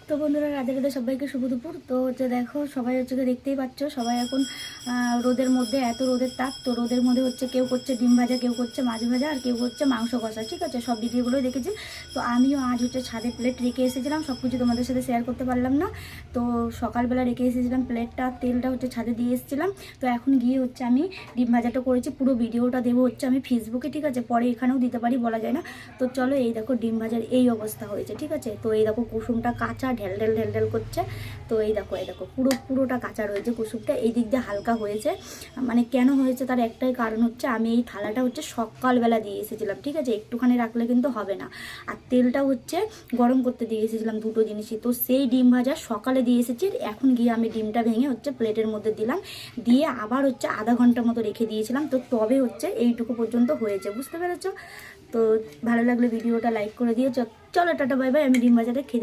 তো বন্ধুরা, রাধে রাধে, সবাইকে শুভ দুপুর। তো হচ্ছে দেখো, সবাই হচ্ছে দেখতেই পাচ্ছ, সবাই এখন রোদের মধ্যে, এত রোদের তাপ, তো রোদের মধ্যে হচ্ছে কেউ করছে ডিম ভাজা, কেউ করছে মাছ ভাজা, আর কেউ করছে মাংস কষা। ঠিক আছে, সব ভিডিওগুলোই দেখেছি। তো আমিও আজ হচ্ছে ছাদে প্লেট রেখে এসেছিলাম, সব কিছু তোমাদের সাথে শেয়ার করতে পারলাম না। তো সকালবেলা রেখে এসেছিলাম প্লেটটা, তেলটা হচ্ছে ছাদে দিয়ে এসেছিলাম। তো এখন গিয়ে হচ্ছে আমি ডিম ভাজাটা করেছি, পুরো ভিডিওটা দেবো হচ্ছে আমি ফেসবুকে। ঠিক আছে, পরে এখানেও দিতে পারি, বলা যায় না। তো চলো, এই দেখো ডিম ভাজার এই অবস্থা হয়েছে। ঠিক আছে, তো এই দেখো কুসুমটা কাঁচা, ঢেল ঢেল ঢেল ঢেল করছে। তো এই দেখো, এই দেখো পুরোটা কাঁচা রয়েছে কুসুমটা, এই দিক দিয়ে হালকা হয়েছে। মানে কেন হয়েছে তার একটাই কারণ হচ্ছে, আমি এই থালাটা হচ্ছে সকালবেলা দিয়ে এসেছিলাম। ঠিক আছে, একটুখানি রাখলে কিন্তু হবে না। আর তেলটা হচ্ছে গরম করতে দিয়ে এসেছিলাম, দুটো জিনিসই। তো সেই ডিম ভাজা সকালে দিয়ে এসেছি, এখন গিয়ে আমি ডিমটা ভেঙে হচ্ছে প্লেটের মধ্যে দিলাম, দিয়ে আবার হচ্ছে আধা ঘন্টা মতো রেখে দিয়েছিলাম। তো তবে হচ্ছে এইটুকু পর্যন্ত হয়েছে, বুঝতে পেরেছো? তো ভালো লাগলে ভিডিওটা লাইক করে দিও। চলো টাটা, বাই বাই। আমি ডিম ভাজাটা খেতে